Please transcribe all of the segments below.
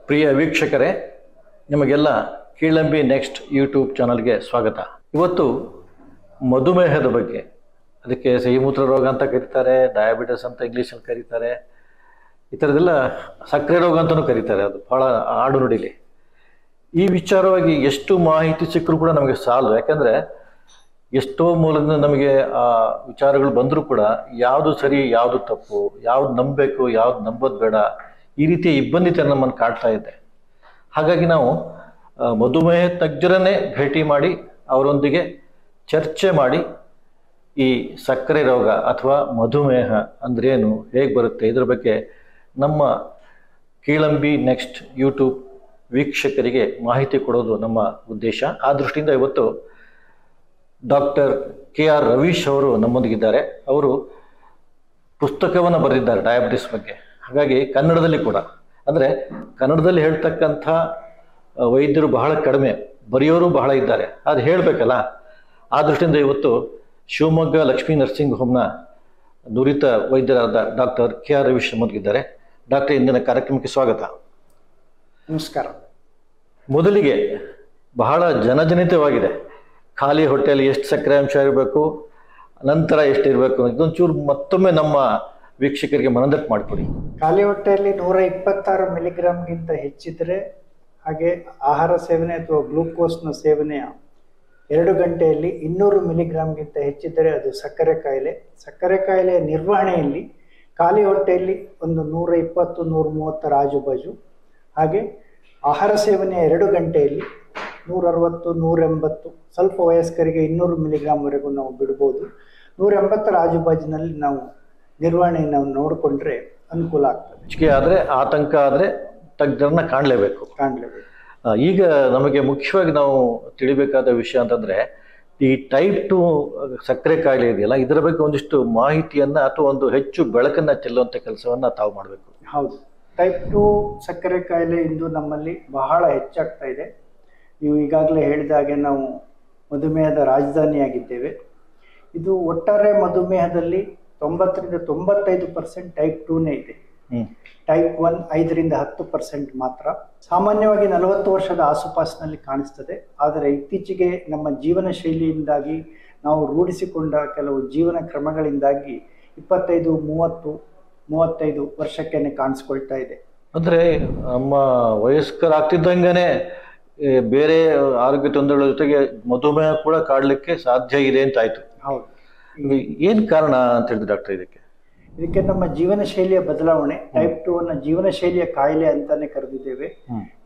ಪ್ರಿಯ ವೀಕ್ಷಕರೇ, ನಿಮಗೆಲ್ಲ ಕೀಳಂಬಿ next YouTube ಚಾನಲ್ಗೆ ಸ್ವಾಗತ. ಇವತ್ತು ಮಧುಮೇಹದ ಬಗ್ಗೆ, ಅದಕ್ಕೆ ಸಿಹಿಮೂತ್ರ ರೋಗ ಅಂತ ಕರೀತಾರೆ, ಡಯಾಬಿಟಿಸ್ ಅಂತ ಇಂಗ್ಲೀಷಲ್ಲಿ ಕರೀತಾರೆ, ಈ ಥರದ್ದೆಲ್ಲ ಸಕ್ಕರೆ ರೋಗ ಅಂತಲೂ ಕರೀತಾರೆ. ಅದು ಭಾಳ ಆಡು ನುಡಿಲಿ. ಈ ವಿಚಾರವಾಗಿ ಎಷ್ಟು ಮಾಹಿತಿ ಸಿಕ್ಕರೂ ಕೂಡ ನಮಗೆ ಸಾಲದು. ಯಾಕೆಂದರೆ ಎಷ್ಟೋ ಮೂಲದಿಂದ ನಮಗೆ ಆ ವಿಚಾರಗಳು ಬಂದರೂ ಕೂಡ ಯಾವುದು ಸರಿ, ಯಾವುದು ತಪ್ಪು, ಯಾವ್ದು ನಂಬಬೇಕು, ಯಾವ್ದು ನಂಬೋದು ಬೇಡ, ಈ ರೀತಿಯ ಇಬ್ಬಂದಿತ ನಮ್ಮನ್ನು ಕಾಡ್ತಾ ಇದೆ. ಹಾಗಾಗಿ ನಾವು ಮಧುಮೇಹ ತಜ್ಞರನ್ನೇ ಭೇಟಿ ಮಾಡಿ ಅವರೊಂದಿಗೆ ಚರ್ಚೆ ಮಾಡಿ ಈ ಸಕ್ಕರೆ ರೋಗ ಅಥವಾ ಮಧುಮೇಹ ಅಂದ್ರೇನು, ಹೇಗೆ ಬರುತ್ತೆ, ಇದರ ಬಗ್ಗೆ ನಮ್ಮ ಕೀಳಂಬಿ ನೆಕ್ಸ್ಟ್ ಯೂಟ್ಯೂಬ್ ವೀಕ್ಷಕರಿಗೆ ಮಾಹಿತಿ ಕೊಡೋದು ನಮ್ಮ ಉದ್ದೇಶ. ಆ ದೃಷ್ಟಿಯಿಂದ ಇವತ್ತು ಡಾಕ್ಟರ್ KR ರವೀಶ್ ಅವರು ನಮ್ಮೊಂದಿಗಿದ್ದಾರೆ. ಅವರು ಪುಸ್ತಕವನ್ನು ಬರೆದಿದ್ದಾರೆ ಡಯಾಬಿಟಿಸ್ ಬಗ್ಗೆ. ಹಾಗಾಗಿ ಕನ್ನಡದಲ್ಲಿ ಕೂಡ, ಅಂದರೆ ಕನ್ನಡದಲ್ಲಿ ಹೇಳ್ತಕ್ಕಂಥ ವೈದ್ಯರು ಬಹಳ ಕಡಿಮೆ, ಬರೆಯೋರು ಬಹಳ ಇದ್ದಾರೆ. ಅದು ಹೇಳಬೇಕಲ್ಲ. ಆ ದೃಷ್ಟಿಯಿಂದ ಇವತ್ತು ಶಿವಮೊಗ್ಗ ಲಕ್ಷ್ಮೀ ನರ್ಸಿಂಗ್ ಹೋಮ್ನ ನುರಿತ ವೈದ್ಯರಾದ ಡಾಕ್ಟರ್ KR ರವೀಶ್ ನಮ್ಮೊಂದಿಗಿದ್ದಾರೆ. ಡಾಕ್ಟರ್, ಇಂದಿನ ಕಾರ್ಯಕ್ರಮಕ್ಕೆ ಸ್ವಾಗತ. ನಮಸ್ಕಾರ. ಮೊದಲಿಗೆ ಬಹಳ ಜನಜನಿತವಾಗಿದೆ, ಖಾಲಿ ಹೊಟ್ಟೆಯಲ್ಲಿ ಎಷ್ಟು ಸಕ್ಕರೆ ಅಂಶ ಇರಬೇಕು, ನಂತರ ಎಷ್ಟಿರಬೇಕು, ಇದೊಂಚೂರು ಮತ್ತೊಮ್ಮೆ ನಮ್ಮ ವೀಕ್ಷಕರಿಗೆ ಮನದಟ್ಟು ಮಾಡಿಕೊಡಿ. ಖಾಲಿ ಹೊಟ್ಟೆಯಲ್ಲಿ 126 ಮಿಲಿಗ್ರಾಮ್ಗಿಂತ ಹೆಚ್ಚಿದ್ರೆ, ಹಾಗೆ ಆಹಾರ ಸೇವನೆ ಅಥವಾ ಗ್ಲೂಕೋಸ್ನ ಸೇವನೆಯ 2 ಗಂಟೆಯಲ್ಲಿ 200 ಮಿಲಿಗ್ರಾಮ್ಗಿಂತ ಹೆಚ್ಚಿದ್ದರೆ ಅದು ಸಕ್ಕರೆ ಕಾಯಿಲೆ. ಸಕ್ಕರೆ ಕಾಯಿಲೆಯ ನಿರ್ವಹಣೆಯಲ್ಲಿ ಖಾಲಿ ಹೊಟ್ಟೆಯಲ್ಲಿ ಒಂದು 120-130 ಆಜುಬಾಜು, ಹಾಗೆ ಆಹಾರ ಸೇವನೆಯ 2 ಗಂಟೆಯಲ್ಲಿ 160-180, ಸ್ವಲ್ಪ ವಯಸ್ಕರಿಗೆ 200 ಮಿಲಿಗ್ರಾಮ್ವರೆಗೂ ನಾವು ಬಿಡ್ಬೋದು. 180 ಆಜುಬಾಜಿನಲ್ಲಿ ನಾವು ನಿರ್ವಹಣೆಯನ್ನು ನೋಡಿಕೊಂಡ್ರೆ ಅನುಕೂಲ ಆಗ್ತದೆ. ಹೆಚ್ಚಿಗೆ ಆದರೆ, ಆತಂಕ ಆದರೆ ತಜ್ಞರನ್ನ ಕಾಣಲೇಬೇಕು. ಈಗ ನಮಗೆ ಮುಖ್ಯವಾಗಿ ನಾವು ತಿಳಿಬೇಕಾದ ವಿಷಯ ಅಂತಂದರೆ, ಈ ಟೈಪ್ 2 ಸಕ್ಕರೆ ಕಾಯಿಲೆ ಇದೆಯಲ್ಲ, ಇದರ ಬಗ್ಗೆ ಒಂದಿಷ್ಟು ಮಾಹಿತಿಯನ್ನು ಅಥವಾ ಒಂದು ಹೆಚ್ಚು ಬೆಳಕನ್ನು ಚೆಲ್ಲುವಂಥ ಕೆಲಸವನ್ನು ತಾವು ಮಾಡಬೇಕು. ಹೌದು, ಟೈಪ್ 2 ಸಕ್ಕರೆ ಕಾಯಿಲೆ ಇಂದು ನಮ್ಮಲ್ಲಿ ಬಹಳ ಹೆಚ್ಚಾಗ್ತಾ ಇದೆ. ನೀವು ಈಗಾಗಲೇ ಹೇಳಿದ ಹಾಗೆ ನಾವು ಮಧುಮೇಹದ ರಾಜಧಾನಿಯಾಗಿದ್ದೇವೆ. ಇದು ಒಟ್ಟಾರೆ ಮಧುಮೇಹದಲ್ಲಿ 90-95% ಟೈಪ್ 2ನೇ ಇದೆ. ಟೈಪ್ 1 5-10% ಮಾತ್ರ. ಸಾಮಾನ್ಯವಾಗಿ 40 ವರ್ಷದ ಆಸುಪಾಸಿನಲ್ಲಿ ಕಾಣಿಸ್ತದೆ. ಆದರೆ ಇತ್ತೀಚೆಗೆ ನಮ್ಮ ಜೀವನ ಶೈಲಿಯಿಂದಾಗಿ, ನಾವು ರೂಢಿಸಿಕೊಂಡ ಕೆಲವು ಜೀವನ ಕ್ರಮಗಳಿಂದಾಗಿ 25-30-35 ವರ್ಷಕ್ಕೇನೆ ಕಾಣಿಸ್ಕೊಳ್ತಾ ಇದೆ. ಅಂದರೆ ನಮ್ಮ ವಯಸ್ಕರಾಗ್ತಿದ್ದಂಗೆ ಬೇರೆ ಆರೋಗ್ಯ ತೊಂದರೆಗಳ ಜೊತೆಗೆ ಮಧುಮೇಹ ಕೂಡ ಕಾಡಲಿಕ್ಕೆ ಸಾಧ್ಯ ಇದೆ ಅಂತಾಯ್ತು. ಹೌದು. ಏನು ಕಾರಣ ಅಂತ ಹೇಳಿದ್ರೆ ಡಾಕ್ಟರ್? ಇದಕ್ಕೆ ನಮ್ಮ ಜೀವನ ಶೈಲಿಯ ಬದಲಾವಣೆ. ಟೈಪ್ 2 ಅನ್ನ ಜೀವನ ಶೈಲಿಯ ಕಾಯಿಲೆ ಅಂತಾನೆ ಕರೆದಿದ್ದೇವೆ.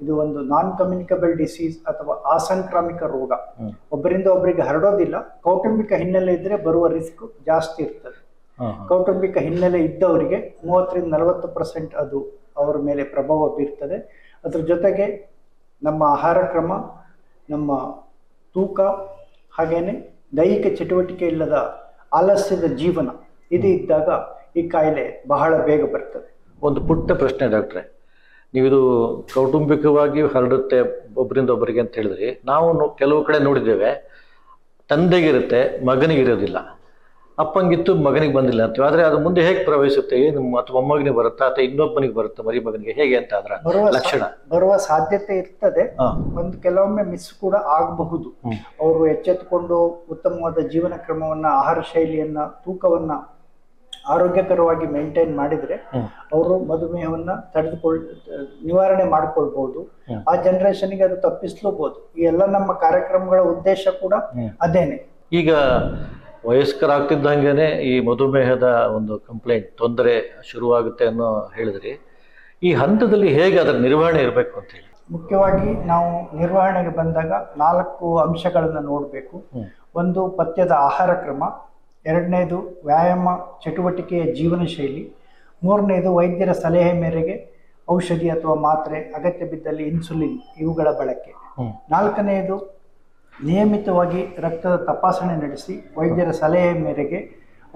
ಇದು ಒಂದು ನಾನ್ ಕಮ್ಯುನಿಕಬಲ್ ಡಿಸೀಸ್ ಅಥವಾ ಅಸಾಂಕ್ರಾಮಿಕ ರೋಗ. ಒಬ್ಬರಿಂದ ಒಬ್ಬರಿಗೆ ಹರಡೋದಿಲ್ಲ. ಕೌಟುಂಬಿಕ ಹಿನ್ನೆಲೆ ಇದ್ರೆ ಬರುವ ರಿಸ್ಕ್ ಜಾಸ್ತಿ ಇರ್ತದೆ. ಕೌಟುಂಬಿಕ ಹಿನ್ನೆಲೆ ಇದ್ದವರಿಗೆ 30-40% ಅದು ಅವರ ಮೇಲೆ ಪ್ರಭಾವ ಬೀರ್ತದೆ. ಅದ್ರ ಜೊತೆಗೆ ನಮ್ಮ ಆಹಾರ ಕ್ರಮ, ನಮ್ಮ ತೂಕ, ಹಾಗೇನೆ ದೈಹಿಕ ಚಟುವಟಿಕೆ ಇಲ್ಲದ ಆಲಸ್ಯದ ಜೀವನ ಇದು ಇದ್ದಾಗ ಈ ಕಾಯಿಲೆ ಬಹಳ ಬೇಗ ಬರ್ತದೆ. ಒಂದು ಪುಟ್ಟ ಪ್ರಶ್ನೆ ಡಾಕ್ಟ್ರೆ, ನೀವಿದು ಕೌಟುಂಬಿಕವಾಗಿ ಹರಡುತ್ತೆ ಒಬ್ಬರಿಂದ ಒಬ್ಬರಿಗೆ ಅಂತ ಹೇಳಿದ್ರಿ. ನಾವು ಕೆಲವು ಕಡೆ ನೋಡಿದ್ದೇವೆ, ತಂದೆಗಿರುತ್ತೆ, ಮಗನಿಗಿರೋದಿಲ್ಲ, ಅಪ್ಪಂಗಿತ್ತು ಮಗನಿಗೆ ಬಂದಿಲ್ಲ ಅಂತೀವಿ. ಆದರೆ ಅದು ಮುಂದೆ ಹೇಗೆ ಪ್ರವಹಿಸುತ್ತೆ, ಏನು ಅಥವಾ ಮೊಮ್ಮಗನಿಗೆ ಬರುತ್ತಾ ಅಥವಾ ಇನ್ನೊಬ್ಬನಿಗೆ ಬರುತ್ತೆ, ಮರಿ ಮಗನಿಗೆ, ಹೇಗೆ ಅಂತ ಅದರ ಲಕ್ಷಣ? ಬರುವ ಸಾಧ್ಯತೆ ಇರ್ತದೆ. ಒಂದು ಕೆಲವೊಮ್ಮೆ ಮಿಸ್ ಕೂಡ ಆಗಬಹುದು. ಅವರು ಎಚ್ಚೆತ್ತುಕೊಂಡು ಉತ್ತಮವಾದ ಜೀವನ ಕ್ರಮವನ್ನ, ಆಹಾರ ಶೈಲಿಯನ್ನ, ತೂಕವನ್ನ ಆರೋಗ್ಯಕರವಾಗಿ ಮೇಂಟೈನ್ ಮಾಡಿದ್ರೆ ಅವರು ಮಧುಮೇಹವನ್ನ ನಿವಾರಣೆ ಮಾಡ್ಕೊಳ್ಬಹುದು. ಆ ಜನರೇಷನ್ಗೆ ಅದು ತಪ್ಪಿಸ್ಲೂಬಹುದು. ಈ ಎಲ್ಲ ನಮ್ಮ ಕಾರ್ಯಕ್ರಮಗಳ ಉದ್ದೇಶ ಕೂಡ ಅದೇನೆ. ಈಗ ವಯಸ್ಕರಾಗ್ತಿದ್ದಂಗೆ ಈ ಮಧುಮೇಹದ ಒಂದು ಕಂಪ್ಲೇಂಟ್, ತೊಂದರೆ ಶುರುವಾಗುತ್ತೆ ಅನ್ನೋ ಹೇಳಿದ್ರಿ. ಈ ಹಂತದಲ್ಲಿ ಹೇಗೆ ಅದರ ನಿರ್ವಹಣೆ ಇರಬೇಕು ಅಂತ ಹೇಳಿ? ಮುಖ್ಯವಾಗಿ ನಾವು ನಿರ್ವಹಣೆಗೆ ಬಂದಾಗ 4 ಅಂಶಗಳನ್ನು ನೋಡಬೇಕು. ಒಂದು ಪಥ್ಯದ ಆಹಾರ ಕ್ರಮ, 2ನೇದು ವ್ಯಾಯಾಮ ಚಟುವಟಿಕೆಯ ಜೀವನ ಶೈಲಿ, 3ನೇದು ವೈದ್ಯರ ಸಲಹೆ ಮೇರೆಗೆ ಔಷಧಿ ಅಥವಾ ಮಾತ್ರೆ, ಅಗತ್ಯ ಬಿದ್ದಲ್ಲಿ ಇನ್ಸುಲಿನ್ ಇವುಗಳ ಬಳಕೆ, 4ನೇದು ನಿಯಮಿತವಾಗಿ ರಕ್ತದ ತಪಾಸಣೆ ನಡೆಸಿ ವೈದ್ಯರ ಸಲಹೆ ಮೇರೆಗೆ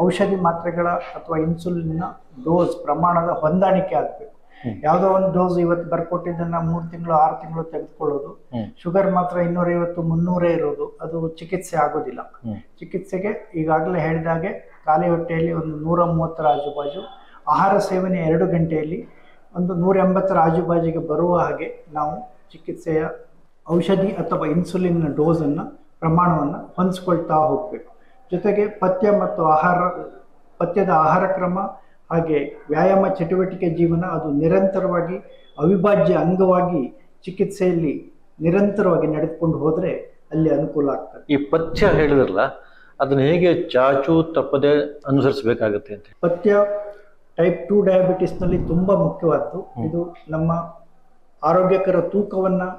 ಔಷಧಿ ಮಾತ್ರೆಗಳ ಅಥವಾ ಇನ್ಸುಲಿನ್ನ ಡೋಸ್ ಪ್ರಮಾಣದ ಹೊಂದಾಣಿಕೆ ಆಗಬೇಕು. ಯಾವುದೋ ಒಂದು ಡೋಸ್ ಇವತ್ತು ಬರ್ಕೊಟ್ಟಿದ್ದನ್ನ 3 ತಿಂಗಳು 6 ತಿಂಗಳು ತೆಗೆದುಕೊಳ್ಳೋದು, ಶುಗರ್ ಮಾತ್ರ 250-300 ಇರೋದು, ಅದು ಚಿಕಿತ್ಸೆ ಆಗೋದಿಲ್ಲ. ಚಿಕಿತ್ಸೆಗೆ ಈಗಾಗಲೇ ಹೇಳಿದಾಗೆ ಖಾಲಿ ಹೊಟ್ಟೆಯಲ್ಲಿ ಒಂದು 130 ಆಜುಬಾಜು, ಆಹಾರ ಸೇವನೆ 2 ಗಂಟೆಯಲ್ಲಿ ಒಂದು 180 ಆಜುಬಾಜಿಗೆ ಬರುವ ಹಾಗೆ ನಾವು ಚಿಕಿತ್ಸೆಯ ಔಷಧಿ ಅಥವಾ ಇನ್ಸುಲಿನ್ ಡೋಸನ್ನು ಪ್ರಮಾಣವನ್ನು ಹೊಂದಿಸ್ಕೊಳ್ತಾ ಹೋಗಬೇಕು. ಜೊತೆಗೆ ಪಥ್ಯದ ಆಹಾರ ಕ್ರಮ ಹಾಗೆ ವ್ಯಾಯಾಮ ಚಟುವಟಿಕೆ ಜೀವನ ಅದು ನಿರಂತರವಾಗಿ ಅವಿಭಾಜ್ಯ ಅಂಗವಾಗಿ ಚಿಕಿತ್ಸೆಯಲ್ಲಿ ನಿರಂತರವಾಗಿ ನಡೆದುಕೊಂಡು ಹೋದರೆ ಅಲ್ಲಿ ಅನುಕೂಲ ಆಗ್ತದೆ. ಈ ಪಥ್ಯ ಹೇಳಿದ್ರಲ್ಲ, ಅದನ್ನ ಹೇಗೆ ಚಾಚು ತಪ್ಪದೆ ಅನುಸರಿಸಬೇಕಾಗುತ್ತೆ ಅಂತ? ಪಥ್ಯ ಟೈಪ್ 2 ಡಯಾಬಿಟಿಸ್ನಲ್ಲಿ ತುಂಬ ಮುಖ್ಯವಾದ್ದು. ಇದು ನಮ್ಮ ಆರೋಗ್ಯಕರ ತೂಕವನ್ನು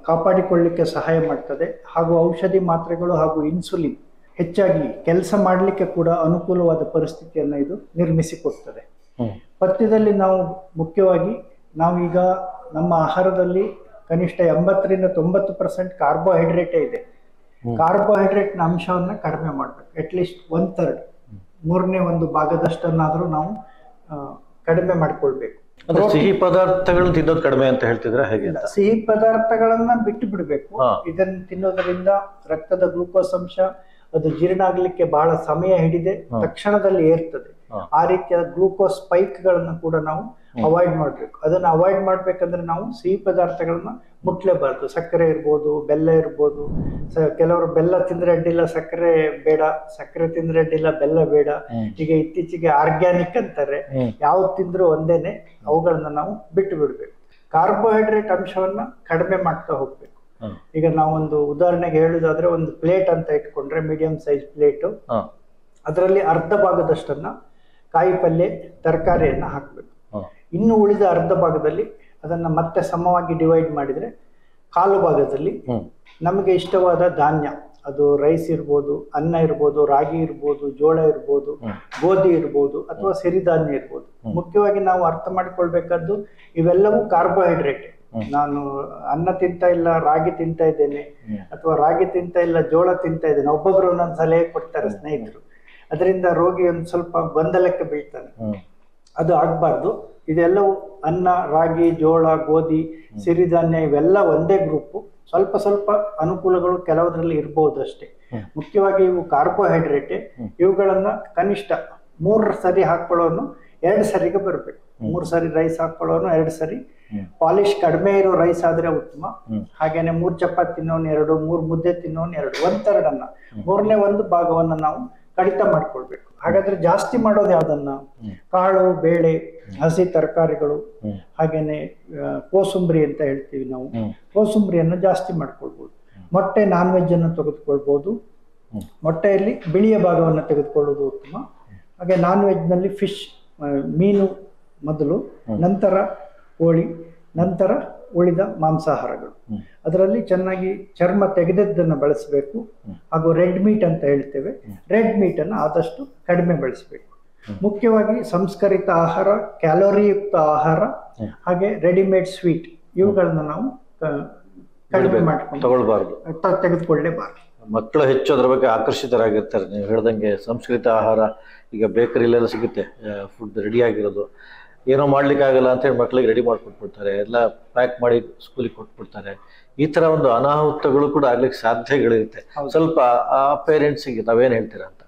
ಕಾಪಾಡಿಕೊಳ್ಳಲಿಕ್ಕೆ ಸಹಾಯ ಮಾಡ್ತದೆ ಹಾಗೂ ಔಷಧಿ ಮಾತ್ರೆಗಳು ಹಾಗೂ ಇನ್ಸುಲಿನ್ ಹೆಚ್ಚಾಗಿ ಕೆಲಸ ಮಾಡಲಿಕ್ಕೆ ಕೂಡ ಅನುಕೂಲವಾದ ಪರಿಸ್ಥಿತಿಯನ್ನು ಇದು ನಿರ್ಮಿಸಿಕೊಡ್ತದೆ. ಪಥ್ಯದಲ್ಲಿ ನಾವು ಮುಖ್ಯವಾಗಿ ನಾವೀಗ ನಮ್ಮ ಆಹಾರದಲ್ಲಿ ಕನಿಷ್ಠ 80ರಿಂದ 90% ಕಾರ್ಬೋಹೈಡ್ರೇಟೇ ಇದೆ. ಕಾರ್ಬೋಹೈಡ್ರೇಟ್ನ ಅಂಶವನ್ನು ಕಡಿಮೆ ಮಾಡಬೇಕು. ಅಟ್ಲೀಸ್ಟ್ 1/3 1/3 ಭಾಗದಷ್ಟನ್ನಾದರೂ ನಾವು ಕಡಿಮೆ ಮಾಡಿಕೊಳ್ಬೇಕು. ಸಿಹಿ ಪದಾರ್ಥಗಳನ್ನು ತಿನ್ನೋದು ಕಡಿಮೆ ಅಂತ ಹೇಳ್ತಿದ್ರೆ ಹೇಗೆ? ಸಿಹಿ ಪದಾರ್ಥಗಳನ್ನ ಬಿಟ್ಟು ಬಿಡಬೇಕು. ಇದನ್ನು ತಿನ್ನೋದ್ರಿಂದ ರಕ್ತದ ಗ್ಲೂಕೋಸ್ ಅಂಶ ಅದು ಜೀರ್ಣ ಆಗ್ಲಿಕ್ಕೆ ಬಹಳ ಸಮಯ ಹಿಡಿದೆ ತಕ್ಷಣದಲ್ಲಿ ಏರ್ತದೆ. ಆ ರೀತಿಯ ಗ್ಲೂಕೋಸ್ ಸ್ಪೈಕ್ಗಳನ್ನು ಕೂಡ ನಾವು ಅವಾಯ್ಡ್ ಮಾಡಬೇಕು. ಅದನ್ನು ಅವಾಯ್ಡ್ ಮಾಡ್ಬೇಕಂದ್ರೆ ನಾವು ಸಿಹಿ ಪದಾರ್ಥಗಳನ್ನ ಮುಟ್ಲೇಬಾರ್ದು. ಸಕ್ಕರೆ ಇರ್ಬೋದು, ಬೆಲ್ಲ ಇರ್ಬೋದು. ಕೆಲವರು ಬೆಲ್ಲ ತಿಂದ್ರೆ ಅಡ್ಡಿಲ್ಲ, ಸಕ್ಕರೆ ಬೇಡ, ಸಕ್ಕರೆ ತಿಂದ್ರೆ ಅಡ್ಡಿಲ್ಲ, ಬೆಲ್ಲ ಬೇಡ. ಈಗ ಇತ್ತೀಚೆಗೆ ಆರ್ಗ್ಯಾನಿಕ್ ಅಂತಾರೆ. ಯಾವ್ದು ತಿಂದ್ರು ಒಂದೇನೆ. ಅವುಗಳನ್ನ ನಾವು ಬಿಟ್ಟು ಬಿಡ್ಬೇಕು. ಕಾರ್ಬೋಹೈಡ್ರೇಟ್ ಅಂಶವನ್ನ ಕಡಿಮೆ ಮಾಡ್ತಾ ಹೋಗ್ಬೇಕು. ಈಗ ನಾವೊಂದು ಉದಾಹರಣೆಗೆ ಹೇಳುದಾದ್ರೆ, ಒಂದು ಪ್ಲೇಟ್ ಅಂತ ಇಟ್ಕೊಂಡ್ರೆ, ಮೀಡಿಯಂ ಸೈಜ್ ಪ್ಲೇಟು, ಅದರಲ್ಲಿ ಅರ್ಧ ಭಾಗದಷ್ಟನ್ನ ಕಾಯಿ ಪಲ್ಯ ತರಕಾರಿಯನ್ನ ಹಾಕ್ಬೇಕು. ಇನ್ನು ಉಳಿದ ಅರ್ಧ ಭಾಗದಲ್ಲಿ ಅದನ್ನ ಮತ್ತೆ ಸಮವಾಗಿ ಡಿವೈಡ್ ಮಾಡಿದ್ರೆ ಕಾಲು ಭಾಗದಲ್ಲಿ ನಮಗೆ ಇಷ್ಟವಾದ ಧಾನ್ಯ, ಅದು ರೈಸ್ ಇರ್ಬೋದು, ಅನ್ನ ಇರ್ಬೋದು, ರಾಗಿ ಇರ್ಬೋದು, ಜೋಳ ಇರ್ಬೋದು, ಗೋಧಿ ಇರ್ಬೋದು, ಅಥವಾ ಸಿರಿಧಾನ್ಯ ಇರ್ಬೋದು. ಮುಖ್ಯವಾಗಿ ನಾವು ಅರ್ಥ ಮಾಡಿಕೊಳ್ಬೇಕಾದ್ದು ಇವೆಲ್ಲವೂ ಕಾರ್ಬೋಹೈಡ್ರೇಟ್. ನಾನು ಅನ್ನ ತಿಂತಾ ಇಲ್ಲ, ರಾಗಿ ತಿಂತಾ ಇದ್ದೇನೆ, ಅಥವಾ ರಾಗಿ ತಿಂತಾ ಇಲ್ಲ, ಜೋಳ ತಿಂತಾ ಇದ್ದೇನೆ, ಒಬ್ಬೊಬ್ರು ಒಂದೊಂದು ಸಲಹೆ ಕೊಡ್ತಾರೆ ಸ್ನೇಹಿತರು. ಅದರಿಂದ ರೋಗಿ ಒಂದು ಸ್ವಲ್ಪ ಗೊಂದಲಕ್ಕೆ ಬೀಳ್ತಾನೆ. ಅದು ಆಗ್ಬಾರ್ದು. ಇದೆಲ್ಲವೂ ಅನ್ನ, ರಾಗಿ, ಜೋಳ, ಗೋಧಿ, ಸಿರಿಧಾನ್ಯ ಇವೆಲ್ಲ ಒಂದೇ ಗ್ರೂಪು. ಸ್ವಲ್ಪ ಸ್ವಲ್ಪ ಅನುಕೂಲಗಳು ಕೆಲವರಲ್ಲಿ ಇರ್ಬೋದು ಅಷ್ಟೇ. ಮುಖ್ಯವಾಗಿ ಇವು ಕಾರ್ಬೋಹೈಡ್ರೇಟ್. ಇವುಗಳನ್ನ ಕನಿಷ್ಠ 3 ಸರಿ ಹಾಕೊಳ್ಳೋನು 2 ಸರಿಗೆ ಬರಬೇಕು. 3 ಸರಿ ರೈಸ್ ಹಾಕೊಳ್ಳೋನು 2 ಸರಿ. ಪಾಲಿಶ್ ಕಡಿಮೆ ಇರೋ ರೈಸ್ ಆದ್ರೆ ಉತ್ತಮ. ಹಾಗೇನೆ 3 ಚಪಾತಿ ತಿನ್ನೋನು 2, 3 ಮುದ್ದೆ ತಿನ್ನೋನು 2, 1/3 ಅನ್ನ, 1/3 ಭಾಗವನ್ನ ನಾವು ಕಡಿತ ಮಾಡ್ಕೊಳ್ಬೇಕು. ಹಾಗಾದ್ರೆ ಜಾಸ್ತಿ ಮಾಡೋದು ಯಾವ್ದನ್ನ? ಕಾಳು, ಬೇಳೆ, ಹಸಿ ತರಕಾರಿಗಳು, ಹಾಗೇನೆ ಕೋಸುಂಬರಿ ಅಂತ ಹೇಳ್ತೀವಿ ನಾವು. ಕೋಸುಂಬರಿಯನ್ನು ಜಾಸ್ತಿ ಮಾಡ್ಕೊಳ್ಬಹುದು. ಮೊಟ್ಟೆ, ನಾನ್ ವೆಜ್ ಅನ್ನು ತೆಗೆದುಕೊಳ್ಬಹುದು. ಮೊಟ್ಟೆಯಲ್ಲಿ ಬಿಳಿಯ ಭಾಗವನ್ನು ತೆಗೆದುಕೊಳ್ಳುವುದು ಉತ್ತಮ. ಹಾಗೆ ನಾನ್ ವೆಜ್ ನಲ್ಲಿ ಫಿಶ್, ಮೀನು ಮೊದಲು, ನಂತರ ಕೋಳಿ, ನಂತರ ಉಳಿದ ಮಾಂಸಾಹಾರಗಳು. ಅದರಲ್ಲಿ ಚೆನ್ನಾಗಿ ಚರ್ಮ ತೆಗೆದದ್ದನ್ನು ಬಳಸಬೇಕು. ಹಾಗೂ ರೆಡ್ ಮೀಟ್ ಅಂತ ಹೇಳ್ತೇವೆ, ರೆಡ್ ಮೀಟ್ ಅನ್ನು ಆದಷ್ಟು ಕಡಿಮೆ ಬಳಸಬೇಕು. ಮುಖ್ಯವಾಗಿ ಸಂಸ್ಕರಿತ ಆಹಾರ, ಕ್ಯಾಲೋರಿಯುಕ್ತ ಆಹಾರ, ಹಾಗೆ ರೆಡಿಮೇಡ್ ಸ್ವೀಟ್ ಇವುಗಳನ್ನ ನಾವು ಕಡಿಮೆ ಮಾಡ್ಕೊಂಡು ತೆಗೆದುಕೊಳ್ಳೇಬಾರ್ದು. ಮಕ್ಕಳು ಹೆಚ್ಚು ಅದ್ರ ಬಗ್ಗೆ ಆಕರ್ಷಿತರಾಗಿರ್ತಾರೆ. ನೀವು ಹೇಳ್ದಂಗೆ ಸಂಸ್ಕೃತ ಆಹಾರ ಈಗ ಬೇಕರಿಲೆಲ್ಲ ಸಿಗುತ್ತೆ, ಫುಡ್ ರೆಡಿ ಆಗಿರೋದು. ಏನೋ ಮಾಡ್ಲಿಕ್ಕೆ ಆಗಲ್ಲ ಅಂತ ಹೇಳಿ ಮಕ್ಕಳಿಗೆ ರೆಡಿ ಮಾಡ್ಕೊಟ್ಬಿಡ್ತಾರೆ, ಎಲ್ಲ ಪ್ಯಾಕ್ ಮಾಡಿ ಸ್ಕೂಲಿಗೆ ಕೊಟ್ಬಿಡ್ತಾರೆ. ಈ ತರ ಒಂದು ಅನಾಹುತಗಳು ಕೂಡ ಆಗ್ಲಿಕ್ಕೆ ಸಾಧ್ಯಗಳಿರುತ್ತೆ. ಸ್ವಲ್ಪ ಆ ಪೇರೆಂಟ್ಸಿಗೆ ತಾವೇನು ಹೇಳ್ತೀರಾ ಅಂತ?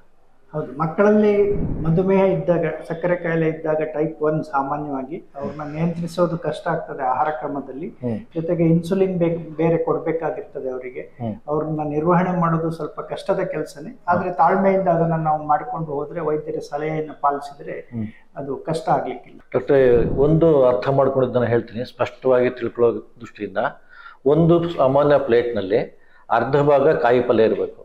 ಹೌದು, ಮಕ್ಕಳಲ್ಲಿ ಮಧುಮೇಹ ಇದ್ದಾಗ, ಸಕ್ಕರೆ ಕಾಯಿಲೆ ಇದ್ದಾಗ ಟೈಪ್ 1 ಸಾಮಾನ್ಯವಾಗಿ ಅವ್ರನ್ನ ನಿಯಂತ್ರಿಸೋದು ಕಷ್ಟ ಆಗ್ತದೆ ಆಹಾರ ಕ್ರಮದಲ್ಲಿ. ಜೊತೆಗೆ ಇನ್ಸುಲಿನ್ ಬೇರೆ ಕೊಡ್ಬೇಕಾಗಿರ್ತದೆ ಅವರಿಗೆ. ಅವ್ರನ್ನ ನಿರ್ವಹಣೆ ಮಾಡೋದು ಸ್ವಲ್ಪ ಕಷ್ಟದ ಕೆಲಸನೇ. ಆದ್ರೆ ತಾಳ್ಮೆಯಿಂದ ಅದನ್ನ ನಾವು ಮಾಡ್ಕೊಂಡು ಹೋದ್ರೆ, ವೈದ್ಯರ ಸಲಹೆಯನ್ನು ಪಾಲಿಸಿದ್ರೆ ಅದು ಕಷ್ಟ ಆಗ್ಲಿಕ್ಕಿಲ್ಲ. ಡಾಕ್ಟ್ರೆ, ಒಂದು ಅರ್ಥ ಮಾಡ್ಕೊಂಡಿದ್ದನ್ನ ಹೇಳ್ತೀನಿ ಸ್ಪಷ್ಟವಾಗಿ ತಿಳ್ಕೊಳ್ಳೋ ದೃಷ್ಟಿಯಿಂದ. ಒಂದು ಸಾಮಾನ್ಯ ಪ್ಲೇಟ್ನಲ್ಲಿ ಅರ್ಧ ಭಾಗ ಕಾಯಿ ಪಲ್ಯ ಇರಬೇಕು,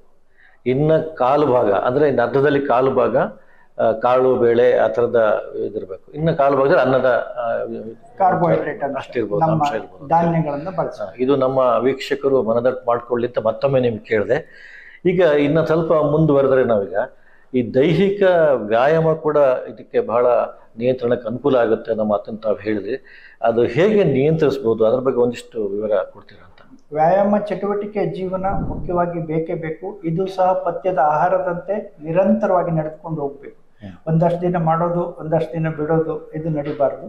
ಇನ್ನು ಕಾಲು ಭಾಗ ಅಂದ್ರೆ ಇನ್ನು ಅರ್ಧದಲ್ಲಿ ಕಾಲು ಭಾಗ ಕಾಳು, ಬೇಳೆ ಆ ಥರದ ಇದಿರ್ಬೇಕು. ಇನ್ನು ಕಾಲು ಭಾಗದಲ್ಲಿ ಅನ್ನದ ಕಾರ್ಬೋಹೈಡ್ರೇಟ್ ಅಷ್ಟಿರ್ಬೋದು, ಅಂಶ ಇರ್ಬೋದು. ಧಾನ್ಯಗಳನ್ನ ಬಳಸ. ಇದು ನಮ್ಮ ವೀಕ್ಷಕರು ಮನದಟ್ಟು ಮಾಡ್ಕೊಳ್ಳಿ ಅಂತ ಮತ್ತೊಮ್ಮೆ ನಿಮ್ಗೆ ಕೇಳಿದೆ. ಈಗ ಇನ್ನು ಸ್ವಲ್ಪ ಮುಂದುವರೆದ್ರೆ ನಾವೀಗ ಈ ದೈಹಿಕ ವ್ಯಾಯಾಮ ಕೂಡ ಇದಕ್ಕೆ ಬಹಳ ನಿಯಂತ್ರಣಕ್ಕೆ ಅನುಕೂಲ ಆಗುತ್ತೆ ಅನ್ನೋ ಮಾತನ್ನು ತಾವು ಹೇಳಿದ್ರಿ. ಅದು ಹೇಗೆ ನಿಯಂತ್ರಿಸ್ಬೋದು, ಅದ್ರ ಬಗ್ಗೆ ಒಂದಿಷ್ಟು ವಿವರ ಕೊಡ್ತೀರಾ ಅಂತ? ವ್ಯಾಯಾಮ ಚಟುವಟಿಕೆ ಜೀವನ ಮುಖ್ಯವಾಗಿ ಬೇಕೇ ಬೇಕು. ಇದು ಸಹ ಪಥ್ಯದ ಆಹಾರದಂತೆ ನಿರಂತರವಾಗಿ ನಡೆದುಕೊಂಡು ಹೋಗ್ಬೇಕು. ಒಂದಷ್ಟು ದಿನ ಮಾಡೋದು, ಒಂದಷ್ಟು ದಿನ ಬಿಡೋದು, ಇದು ನಡಿಬಾರ್ದು.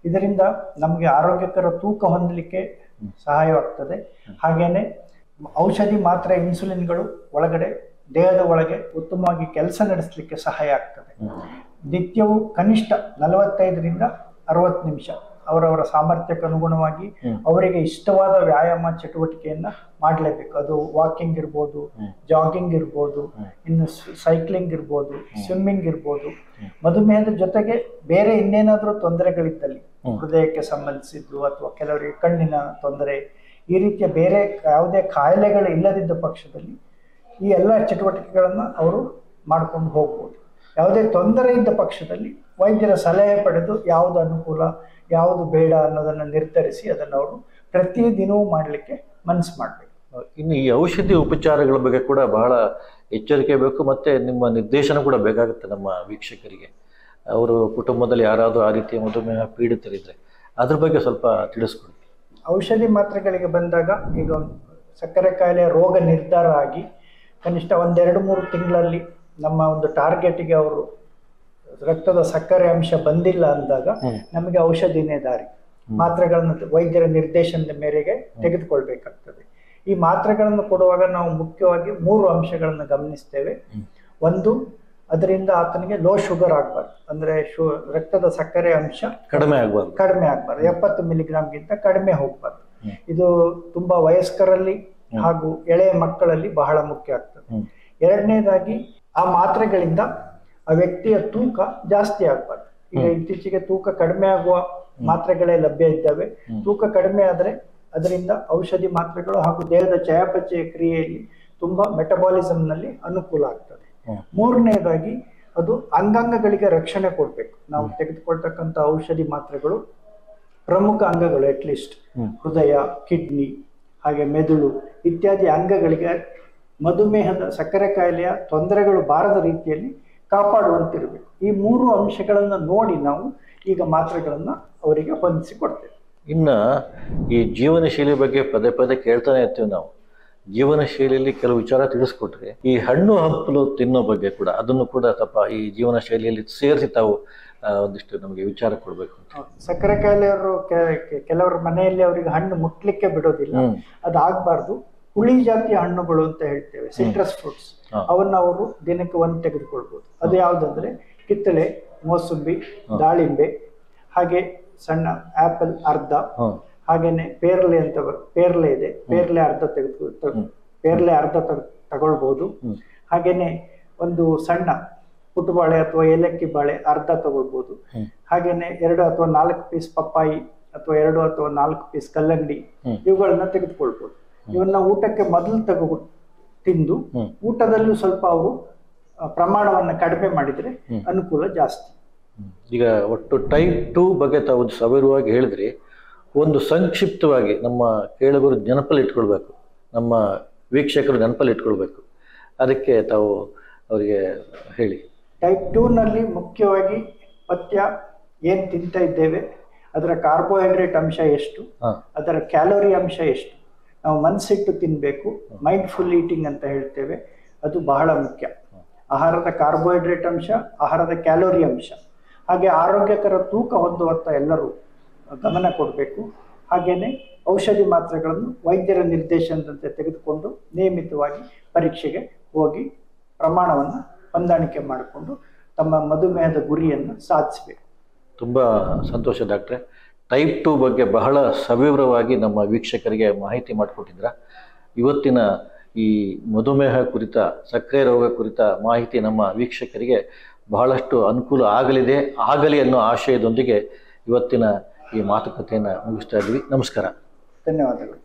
ಇದರಿಂದ ನಮಗೆ ಆರೋಗ್ಯಕರ ತೂಕ ಹೊಂದಲಿಕ್ಕೆ ಸಹಾಯವಾಗ್ತದೆ. ಹಾಗೇನೆ ಔಷಧಿ, ಮಾತ್ರೆ, ಇನ್ಸುಲಿನ್ಗಳು ಒಳಗಡೆ ದೇಹದ ಒಳಗೆ ಉತ್ತಮವಾಗಿ ಕೆಲಸ ನಡೆಸಲಿಕ್ಕೆ ಸಹಾಯ ಆಗ್ತದೆ. ನಿತ್ಯವೂ ಕನಿಷ್ಠ 45ರಿಂದ 60 ನಿಮಿಷ ಅವರವರ ಸಾಮರ್ಥ್ಯಕ್ಕೆ ಅನುಗುಣವಾಗಿ ಅವರಿಗೆ ಇಷ್ಟವಾದ ವ್ಯಾಯಾಮ ಚಟುವಟಿಕೆಯನ್ನ ಮಾಡಲೇಬೇಕು. ಅದು ವಾಕಿಂಗ್ ಇರ್ಬೋದು, ಜಾಗಿಂಗ್ ಇರ್ಬೋದು, ಇನ್ನು ಸೈಕ್ಲಿಂಗ್ ಇರ್ಬೋದು, ಸ್ವಿಮ್ಮಿಂಗ್ ಇರ್ಬೋದು. ಮಧುಮೇಹದ ಜೊತೆಗೆ ಬೇರೆ ಇನ್ನೇನಾದ್ರೂ ತೊಂದರೆಗಳಿದ್ದಲ್ಲಿ, ಹೃದಯಕ್ಕೆ ಸಂಬಂಧಿಸಿದ್ದು ಅಥವಾ ಕೆಲವರಿಗೆ ಕಣ್ಣಿನ ತೊಂದರೆ, ಈ ರೀತಿಯ ಬೇರೆ ಯಾವುದೇ ಕಾಯಿಲೆಗಳು ಇಲ್ಲದಿದ್ದ ಪಕ್ಷದಲ್ಲಿ ಈ ಎಲ್ಲ ಚಟುವಟಿಕೆಗಳನ್ನು ಅವರು ಮಾಡ್ಕೊಂಡು ಹೋಗ್ಬೋದು. ಯಾವುದೇ ತೊಂದರೆ ಇದ್ದ ಪಕ್ಷದಲ್ಲಿ ವೈದ್ಯರ ಸಲಹೆ ಪಡೆದು ಯಾವುದು ಅನುಕೂಲ ಯಾವುದು ಬೇಡ ಅನ್ನೋದನ್ನು ನಿರ್ಧರಿಸಿ ಅದನ್ನು ಅವರು ಪ್ರತಿದಿನವೂ ಮಾಡಲಿಕ್ಕೆ ಮನಸ್ಸು ಮಾಡಬೇಕು. ಇನ್ನು ಈ ಔಷಧಿ ಉಪಚಾರಗಳ ಬಗ್ಗೆ ಕೂಡ ಬಹಳ ಎಚ್ಚರಿಕೆ ಬೇಕು, ಮತ್ತು ನಿಮ್ಮ ನಿರ್ದೇಶನ ಕೂಡ ಬೇಕಾಗುತ್ತೆ ನಮ್ಮ ವೀಕ್ಷಕರಿಗೆ. ಅವರು ಕುಟುಂಬದಲ್ಲಿ ಯಾರಾದರೂ ಆ ರೀತಿಯ ಮಧುಮೇಹ ಪೀಡಿತರಿದ್ರೆ ಅದ್ರ ಬಗ್ಗೆ ಸ್ವಲ್ಪ ತಿಳಿಸ್ಕೊಡಿ. ಔಷಧಿ ಮಾತ್ರೆಗಳಿಗೆ ಬಂದಾಗ ಈಗ ಸಕ್ಕರೆ ಕಾಯಿಲೆ ರೋಗ ನಿರ್ಧಾರ ಆಗಿ ಕನಿಷ್ಠ 1-2-3 ತಿಂಗಳಲ್ಲಿ ನಮ್ಮ ಒಂದು ಟಾರ್ಗೆಟ್ಗೆ ಅವರು ರಕ್ತದ ಸಕ್ಕರೆ ಅಂಶ ಬಂದಿಲ್ಲ ಅಂದಾಗ ನಮಗೆ ಔಷಧಿನೇ ದಾರಿ. ಮಾತ್ರೆಗಳನ್ನು ವೈದ್ಯರ ನಿರ್ದೇಶನದ ಮೇರೆಗೆ ತೆಗೆದುಕೊಳ್ಬೇಕಾಗ್ತದೆ. ಈ ಮಾತ್ರೆಗಳನ್ನು ಕೊಡುವಾಗ ನಾವು ಮುಖ್ಯವಾಗಿ 3 ಅಂಶಗಳನ್ನು ಗಮನಿಸ್ತೇವೆ. ಒಂದು, ಅದರಿಂದ ಆತನಿಗೆ ಲೋ ಶುಗರ್ ಆಗಬಾರ್ದು, ಅಂದ್ರೆ ರಕ್ತದ ಸಕ್ಕರೆ ಅಂಶ ಕಡಿಮೆ ಆಗಬಾರ್ದು. 70 ಮಿಲಿಗ್ರಾಮ್ಗಿಂತ ಕಡಿಮೆ ಹೋಗ್ಬಾರ್ದು. ಇದು ತುಂಬಾ ವಯಸ್ಕರಲ್ಲಿ ಹಾಗೂ ಎಳೆಯ ಮಕ್ಕಳಲ್ಲಿ ಬಹಳ ಮುಖ್ಯ ಆಗ್ತದೆ. ಎರಡನೇದಾಗಿ, ಆ ಮಾತ್ರೆಗಳಿಂದ ಆ ವ್ಯಕ್ತಿಯ ತೂಕ ಜಾಸ್ತಿ ಆಗಬಾರ್ದು. ಈಗ ಇತ್ತೀಚೆಗೆ ತೂಕ ಕಡಿಮೆ ಆಗುವ ಮಾತ್ರೆಗಳೇ ಲಭ್ಯ ಇದ್ದಾವೆ. ತೂಕ ಕಡಿಮೆ ಆದರೆ ಅದರಿಂದ ಔಷಧಿ ಮಾತ್ರೆಗಳು ಹಾಗೂ ದೇಹದ ಚಯಾಪಚಯ ಕ್ರಿಯೆಯಲ್ಲಿ ತುಂಬಾ ಮೆಟಬಾಲಿಸಮ್ ನಲ್ಲಿ ಅನುಕೂಲ ಆಗ್ತದೆ. ಮೂರನೇದಾಗಿ, ಅದು ಅಂಗಾಂಗಗಳಿಗೆ ರಕ್ಷಣೆ ಕೊಡ್ಬೇಕು. ನಾವು ತೆಗೆದುಕೊಳ್ತಕ್ಕಂಥ ಔಷಧಿ ಮಾತ್ರೆಗಳು ಪ್ರಮುಖ ಅಂಗಗಳು, ಅಟ್ಲೀಸ್ಟ್ ಹೃದಯ, ಕಿಡ್ನಿ, ಹಾಗೆ ಮೆದುಳು ಇತ್ಯಾದಿ ಅಂಗಗಳಿಗೆ ಮಧುಮೇಹದ ಸಕ್ಕರೆ ಕಾಯಿಲೆಯ ತೊಂದರೆಗಳು ಬಾರದ ರೀತಿಯಲ್ಲಿ ಕಾಪಾಡುವಂತಿರಬೇಕು. ಈ 3 ಅಂಶಗಳನ್ನು ನೋಡಿ ನಾವು ಈಗ ಮಾತ್ರೆಗಳನ್ನು ಅವರಿಗೆ ಹೊಂದಿಸಿ ಕೊಡ್ತೇವೆ. ಇನ್ನು ಈ ಜೀವನ ಶೈಲಿ ಬಗ್ಗೆ ಪದೇ ಪದೇ ಕೇಳ್ತಾನೆ ಇರ್ತೀವಿ ನಾವು. ಜೀವನ ಶೈಲಿಯಲ್ಲಿ ಕೆಲವು ವಿಚಾರ ತಿಳಿಸ್ಕೊಟ್ರೆ, ಈ ಹಣ್ಣು ಹಂಪಲು ತಿನ್ನೋ ಬಗ್ಗೆ ಕೂಡ ಅದನ್ನು ಕೂಡ ಸ್ವಲ್ಪ ಈ ಜೀವನ ಶೈಲಿಯಲ್ಲಿ ಸೇರಿಸಿ ತಾವು ಒಂದಿಷ್ಟು ನಮಗೆ ವಿಚಾರ ಕೊಡ್ಬೇಕು. ಸಕ್ಕರೆ ಕಾಯಿಲೆಯವರು ಕೆಲವರ ಮನೆಯಲ್ಲಿ ಅವರಿಗೆ ಹಣ್ಣು ಮುಟ್ಲಿಕ್ಕೆ ಬಿಡೋದಿಲ್ಲ. ಅದಾಗಬಾರ್ದು. ಹುಳಿ ಜಾತಿಯ ಹಣ್ಣುಗಳು ಅಂತ ಹೇಳ್ತೇವೆ, ಸಿಟ್ರಸ್ ಫ್ರೂಟ್ಸ್, ಅವನ್ನ ಅವರು ದಿನಕ್ಕೆ 1 ತೆಗೆದುಕೊಳ್ಬಹುದು. ಅದು ಯಾವುದಂದ್ರೆ ಕಿತ್ತಳೆ, ಮೋಸಂಬಿ, ದಾಳಿಂಬೆ, ಹಾಗೆ ಸಣ್ಣ ಆಪಲ್ ಅರ್ಧ, ಹಾಗೇನೆ ಪೇರ್ಲೆ ಅಂತ ಪೇರ್ಲೆ ಇದೆ, ಪೇರ್ಲೆ ಅರ್ಧ ತಗೊಳ್ಬಹುದು. ಹಾಗೇನೆ ಒಂದು ಸಣ್ಣ ಪುಟ್ಟಬಾಳೆ ಅಥವಾ ಏಲಕ್ಕಿ ಬಾಳೆ ಅರ್ಧ ತಗೊಳ್ಬಹುದು. ಹಾಗೇನೆ 2 ಅಥವಾ 4 ಪೀಸ್ ಪಪ್ಪಾಯಿ ಅಥವಾ 2 ಅಥವಾ 4 ಪೀಸ್ ಕಲ್ಲಂಗಡಿ, ಇವುಗಳನ್ನ ತೆಗೆದುಕೊಳ್ಬಹುದು. ಇವನ್ನ ಊಟಕ್ಕೆ ಮೊದಲು ತಿಂದು ಊಟದಲ್ಲೂ ಸ್ವಲ್ಪ ಅವರು ಪ್ರಮಾಣವನ್ನು ಕಡಿಮೆ ಮಾಡಿದ್ರೆ ಅನುಕೂಲ ಜಾಸ್ತಿ. ಈಗ ಒಟ್ಟು ಟೈಪ್ 2 ಬಗ್ಗೆ ತಾವು ಸವಿರವಾಗಿ ಹೇಳಿದ್ರಿ. ಒಂದು ಸಂಕ್ಷಿಪ್ತವಾಗಿ ನಮ್ಮ ಕೇಳುಗರು ನೆನಪಲ್ಲಿ ಇಟ್ಕೊಳ್ಬೇಕು, ನಮ್ಮ ವೀಕ್ಷಕರು ನೆನಪಲ್ಲಿ ಇಟ್ಕೊಳ್ಬೇಕು, ಅದಕ್ಕೆ ತಾವು ಅವರಿಗೆ ಹೇಳಿ. ಟೈಪ್ 2 ನಲ್ಲಿ ಮುಖ್ಯವಾಗಿ ಪಥ್ಯ ಏನ್ ತಿಂತ ಇದ್ದೇವೆ, ಅದರ ಕಾರ್ಬೋಹೈಡ್ರೇಟ್ ಅಂಶ ಎಷ್ಟು, ಅದರ ಕ್ಯಾಲೋರಿ ಅಂಶ ಎಷ್ಟು, ನಾವು ಮನಸ್ಸಿಟ್ಟು ತಿನ್ಬೇಕು. ಮೈಂಡ್ಫುಲ್ ಈಟಿಂಗ್ ಅಂತ ಹೇಳ್ತೇವೆ, ಅದು ಬಹಳ ಮುಖ್ಯ. ಆಹಾರದ ಕಾರ್ಬೋಹೈಡ್ರೇಟ್ ಅಂಶ, ಆಹಾರದ ಕ್ಯಾಲೋರಿ ಅಂಶ, ಹಾಗೆ ಆರೋಗ್ಯಕರ ತೂಕ ಹೊಂದುವತ್ತ ಎಲ್ಲರೂ ಗಮನ ಕೊಡಬೇಕು. ಹಾಗೇನೆ ಔಷಧಿ ಮಾತ್ರೆಗಳನ್ನು ವೈದ್ಯರ ನಿರ್ದೇಶನದಂತೆ ತೆಗೆದುಕೊಂಡು ನಿಯಮಿತವಾಗಿ ಪರೀಕ್ಷೆಗೆ ಹೋಗಿ ಪ್ರಮಾಣವನ್ನು ಹೊಂದಾಣಿಕೆ ಮಾಡಿಕೊಂಡು ತಮ್ಮ ಮಧುಮೇಹದ ಗುರಿಯನ್ನು ಸಾಧಿಸಬೇಕು. ತುಂಬ ಸಂತೋಷ ಡಾಕ್ಟ್ರೆ. ಟೈಪ್ 2 ಬಗ್ಗೆ ಬಹಳ ಸವಿವರವಾಗಿ ನಮ್ಮ ವೀಕ್ಷಕರಿಗೆ ಮಾಹಿತಿ ಮಾಡಿಕೊಟ್ಟಿದ್ರ. ಇವತ್ತಿನ ಈ ಮಧುಮೇಹ ಕುರಿತ, ಸಕ್ಕರೆ ರೋಗ ಕುರಿತ ಮಾಹಿತಿ ನಮ್ಮ ವೀಕ್ಷಕರಿಗೆ ಬಹಳಷ್ಟು ಅನುಕೂಲ ಆಗಲಿ ಅನ್ನೋ ಆಶಯದೊಂದಿಗೆ ಇವತ್ತಿನ ಈ ಮಾತುಕತೆಯನ್ನು ಮುಗಿಸ್ತಾ ಇದ್ದೀವಿ. ನಮಸ್ಕಾರ. ಧನ್ಯವಾದಗಳು.